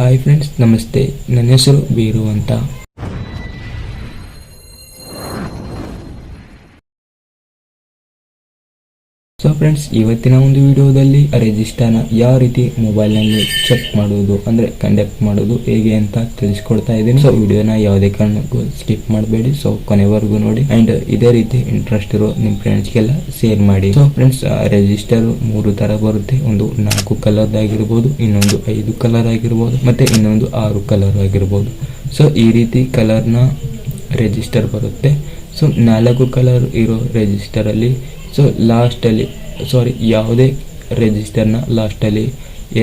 Hi friends, ನಮಸ್ತೆ. ನನ್ನ ಹೆಸರು ಬೀರು ಅಂತ. ಸೊ ಫ್ರೆಂಡ್ಸ್, ಇವತ್ತಿನ ಒಂದು ವಿಡಿಯೋದಲ್ಲಿ ರಿಜಿಸ್ಟರ್ನ ಯಾವ ರೀತಿ ಮೊಬೈಲ್ನಲ್ಲಿ ಚೆಕ್ ಮಾಡೋದು ಅಂದರೆ ಕಂಡಕ್ಟ್ ಮಾಡೋದು ಹೇಗೆ ಅಂತ ತಿಳಿಸ್ಕೊಡ್ತಾ ಇದ್ದೀನಿ. ಸೊ ವಿಡಿಯೋನ ಯಾವುದೇ ಕಾರಣಕ್ಕೂ ಸ್ಕಿಪ್ ಮಾಡಬೇಡಿ. ಸೊ ಕೊನೆವರೆಗೂ ನೋಡಿ ಅಂಡ್ ಇದೇ ರೀತಿ ಇಂಟ್ರೆಸ್ಟ್ ಇರೋ ನಿಮ್ಮ ಫ್ರೆಂಡ್ಸ್ಗೆಲ್ಲ ಶೇರ್ ಮಾಡಿ. ಸೊ ಫ್ರೆಂಡ್ಸ್, ರಿಜಿಸ್ಟರ್ 3 ತರ ಬರುತ್ತೆ. ಒಂದು 4 ಕಲರ್ ಆಗಿರ್ಬೋದು, ಇನ್ನೊಂದು 5 ಕಲರ್ ಆಗಿರ್ಬೋದು, ಮತ್ತೆ ಇನ್ನೊಂದು 6 ಕಲರ್ ಆಗಿರ್ಬೋದು. ಸೊ ಈ ರೀತಿ ಕಲರ್ನ ರಿಜಿಸ್ಟರ್ ಬರುತ್ತೆ. ಸೊ 4 ಕಲರ್ ಇರೋ ರಿಜಿಸ್ಟರಲ್ಲಿ ಯಾವುದೇ ರಿಜಿಸ್ಟರ್ನ ಲಾಸ್ಟಲ್ಲಿ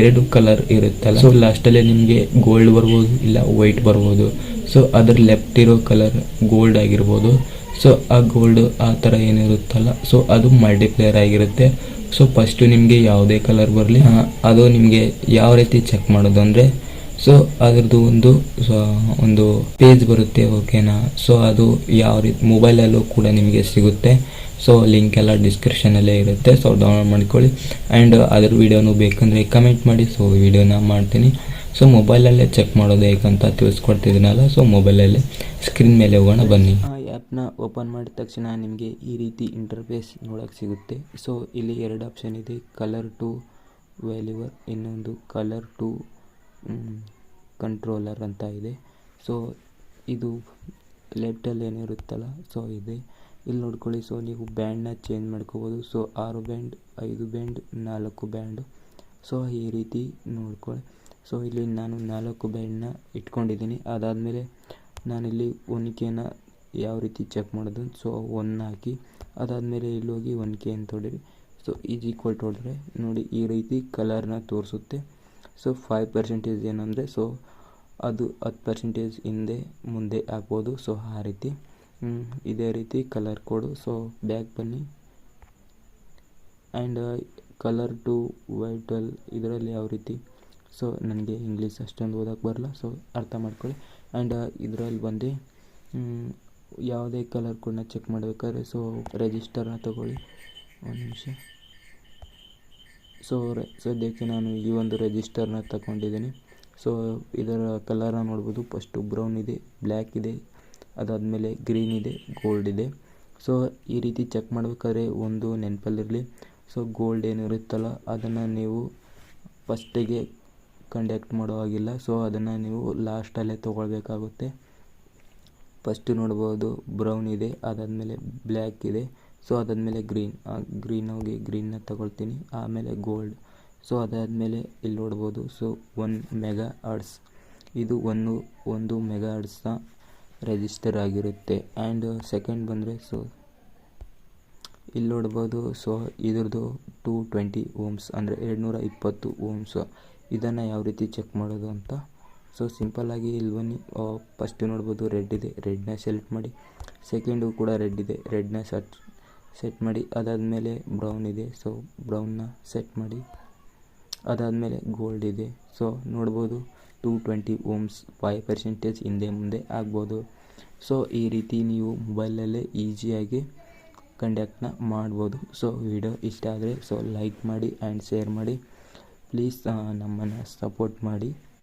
2 ಕಲರ್ ಇರುತ್ತಲ್ಲ, ಸೊ ಲಾಸ್ಟಲ್ಲಿ ನಿಮಗೆ ಗೋಲ್ಡ್ ಬರ್ಬೋದು, ಇಲ್ಲ ವೈಟ್ ಬರ್ಬೋದು. ಸೊ ಅದರ ಲೆಫ್ಟ್ ಇರೋ ಕಲರ್ ಗೋಲ್ಡ್ ಆಗಿರ್ಬೋದು. ಸೊ ಆ ಗೋಲ್ಡ್ ಆ ಥರ ಏನಿರುತ್ತಲ್ಲ, ಸೊ ಅದು ಮಲ್ಟಿಪ್ಲೇಯರ್ ಆಗಿರುತ್ತೆ. ಸೊ ಫಸ್ಟು ನಿಮಗೆ ಯಾವುದೇ ಕಲರ್ ಬರಲಿ, ಅದು ನಿಮಗೆ ಯಾವ ರೀತಿ ಚೆಕ್ ಮಾಡೋದು ಅಂದರೆ, ಸೊ ಅದರದ್ದು ಒಂದು ಪೇಜ್ ಬರುತ್ತೆ, ಓಕೆನಾ. ಸೊ ಅದು ಯಾವ ರೀತಿ ಮೊಬೈಲಲ್ಲೂ ಕೂಡ ನಿಮಗೆ ಸಿಗುತ್ತೆ. ಸೊ ಲಿಂಕ್ ಎಲ್ಲ ಡಿಸ್ಕ್ರಿಪ್ಷನಲ್ಲೇ ಇರುತ್ತೆ. ಸೊ ಡೌನ್ಲೋಡ್ ಮಾಡ್ಕೊಳ್ಳಿ. ಆ್ಯಂಡ್ ಅದ್ರ ವೀಡಿಯೋನು ಬೇಕಂದರೆ ಕಮೆಂಟ್ ಮಾಡಿ. ಸೊ ವಿಡಿಯೋನ ಮಾಡ್ತೀನಿ. ಸೊ ಮೊಬೈಲಲ್ಲೇ ಚೆಕ್ ಮಾಡೋದು ಹೇಗಂತ ತಿಳಿಸ್ಕೊಡ್ತಿದ್ದೀನಲ್ಲ. ಸೊ ಮೊಬೈಲಲ್ಲೇ ಸ್ಕ್ರೀನ್ ಮೇಲೆ ಹೋಗೋಣ ಬನ್ನಿ. ಆ ಆ್ಯಪ್ನ ಓಪನ್ ಮಾಡಿದ ತಕ್ಷಣ ನಿಮಗೆ ಈ ರೀತಿ ಇಂಟರ್ಫೇಸ್ ನೋಡೋಕ್ಕೆ ಸಿಗುತ್ತೆ. ಸೊ ಇಲ್ಲಿ 2 ಆಪ್ಷನ್ ಇದೆ, ಕಲರ್ ಟು ವ್ಯಾಲ್ಯೂವರ್, ಇನ್ನೊಂದು ಕಲರ್ ಟು ಕಂಟ್ರೋಲರ್ ಅಂತ ಇದೆ. ಸೊ ಇದು ಲೆಫ್ಟಲ್ಲಿ ಏನಿರುತ್ತಲ್ಲ, ಸೊ ಇದೆ ಇಲ್ಲಿ ನೋಡ್ಕೊಳ್ಳಿ. ಸೊ ನೀವು ಬ್ಯಾಂಡ್ನ ಚೇಂಜ್ ಮಾಡ್ಕೋಬೋದು. So 6 band, 5 band, 4 band. So ಈ ರೀತಿ ನೋಡ್ಕೊಳ್ಳಿ. ಸೊ ಇಲ್ಲಿ ನಾನು 4 ಬ್ಯಾಂಡ್ನ ಇಟ್ಕೊಂಡಿದ್ದೀನಿ. ಅದಾದಮೇಲೆ ನಾನಿಲ್ಲಿ ಒನ್ಕೆನ ಯಾವ ರೀತಿ ಚೆಕ್ ಮಾಡೋದು, ಸೊ 1 ಹಾಕಿ ಅದಾದಮೇಲೆ ಇಲ್ಲಿ ಹೋಗಿ 1K ಅಂತ ಹೊಡೀರಿ. ಸೊ ಈಸ್ ಈಕ್ವಲ್ ಟು ಹೊಡೆದ್ರೆ ನೋಡಿ ಈ ರೀತಿ ಕಲರ್ನ ತೋರಿಸುತ್ತೆ. ಸೊ 5% ಏನಂದರೆ, ಸೊ ಅದು 10% ಹಿಂದೆ ಮುಂದೆ ಆಗ್ಬೋದು. ಸೊ ಆ ರೀತಿ ಇದೇ ರೀತಿ ಕಲರ್ ಕೋಡು. ಸೊ ಬ್ಯಾಕ್ ಬನ್ನಿ. ಆ್ಯಂಡ್ ಕಲರ್ ಟು ವೈಟಲ್ ಇದರಲ್ಲಿ ಯಾವ ರೀತಿ, ಸೊ ನನಗೆ ಇಂಗ್ಲೀಷ್ ಅಷ್ಟೊಂದು ಓದೋಕ್ಕೆ ಬರಲ್ಲ, ಸೊ ಅರ್ಥ ಮಾಡ್ಕೊಳ್ಳಿ. ಆ್ಯಂಡ್ ಇದರಲ್ಲಿ ಬಂದು ಯಾವುದೇ ಕಲರ್ ಕೋಡನ್ನ ಚೆಕ್ ಮಾಡಬೇಕಾದ್ರೆ, ಸೊ ರಿಜಿಸ್ಟರ್ನ ತಗೊಳ್ಳಿ. ಒಂದು ನಿಮಿಷ. ಸೊ ಸದ್ಯಕ್ಕೆ ನಾನು ಈ ಒಂದು ರಿಜಿಸ್ಟರ್ನ ತಗೊಂಡಿದ್ದೀನಿ. ಸೊ ಇದರ ಕಲರ್ನ ನೋಡ್ಬೋದು. ಫಸ್ಟು ಬ್ರೌನ್ ಇದೆ, ಬ್ಲ್ಯಾಕ್ ಇದೆ, ಅದಾದಮೇಲೆ ಗ್ರೀನ್ ಇದೆ, ಗೋಲ್ಡ್ ಇದೆ. ಸೊ ಈ ರೀತಿ ಚೆಕ್ ಮಾಡಬೇಕಾದ್ರೆ ಒಂದು ನೆನಪಲ್ಲಿರಲಿ, ಸೊ ಗೋಲ್ಡ್ ಏನಿರುತ್ತಲ್ಲ ಅದನ್ನು ನೀವು ಫಸ್ಟಿಗೆ ಕಂಡಕ್ಟ್ ಮಾಡೋ ಹಾಗಿಲ್ಲ. ಸೊ ಅದನ್ನು ನೀವು ಲಾಸ್ಟಲ್ಲೇ ತೊಗೊಳ್ಬೇಕಾಗುತ್ತೆ. ಫಸ್ಟು ನೋಡ್ಬೋದು ಬ್ರೌನ್ ಇದೆ, ಅದಾದಮೇಲೆ ಬ್ಲ್ಯಾಕ್ ಇದೆ, ಸೊ ಅದಾದಮೇಲೆ ಗ್ರೀನ್ ಹೋಗಿ ಗ್ರೀನ್ನ ತಗೊಳ್ತೀನಿ, ಆಮೇಲೆ ಗೋಲ್ಡ್. ಸೊ ಅದಾದಮೇಲೆ ಇಲ್ಲಿ ನೋಡ್ಬೋದು. ಸೊ 1 ಮೆಗಾ ಹರ್ಟ್ಸ್, ಇದು 1 ಮೆಗಾ ಹರ್ಟ್ಸ್ನ ರಿಜಿಸ್ಟರ್ ಆಗಿರುತ್ತೆ. ಆ್ಯಂಡ್ ಸೆಕೆಂಡ್ ಬಂದರೆ, ಸೊ ಇಲ್ಲಿ ನೋಡ್ಬೋದು. ಸೊ ಇದ್ರದ್ದು 220 ಓಮ್ಸ್ ಅಂದರೆ 220 ಓಮ್ಸ್. ಇದನ್ನು ಯಾವ ರೀತಿ ಚೆಕ್ ಮಾಡೋದು ಅಂತ, ಸೊ ಸಿಂಪಲ್ಲಾಗಿ ಇಲ್ಲಿ ಬನ್ನಿ. ಫಸ್ಟು ನೋಡ್ಬೋದು ರೆಡ್ ಇದೆ, ರೆಡ್ನ ಸೆಲೆಕ್ಟ್ ಮಾಡಿ. ಸೆಕೆಂಡು ಕೂಡ ರೆಡ್ ಇದೆ, ರೆಡ್ನ ಸೆಟ್ ಮಾಡಿ. ಅದಾದಮೇಲೆ ಬ್ರೌನ್ ಇದೆ, ಸೊ ಬ್ರೌನ್ನ ಸೆಟ್ ಮಾಡಿ. ಅದಾದಮೇಲೆ ಗೋಲ್ಡ್ ಇದೆ. ಸೊ ನೋಡ್ಬೋದು 220 ಓಮ್ಸ್, 5% ಹಿಂದೆ ಮುಂದೆ ಆಗ್ಬೋದು. ಸೊ ಈ ರೀತಿ ನೀವು ಮೊಬೈಲಲ್ಲೇ ಈಸಿಯಾಗಿ ಕಂಡಕ್ಟ್ನ ಮಾಡ್ಬೋದು. ಸೊ ವಿಡಿಯೋ ಇಷ್ಟ ಆದರೆ ಸೊ ಲೈಕ್ ಮಾಡಿ ಆ್ಯಂಡ್ ಶೇರ್ ಮಾಡಿ. ಪ್ಲೀಸ್ ನಮ್ಮನ್ನು ಸಪೋರ್ಟ್ ಮಾಡಿ.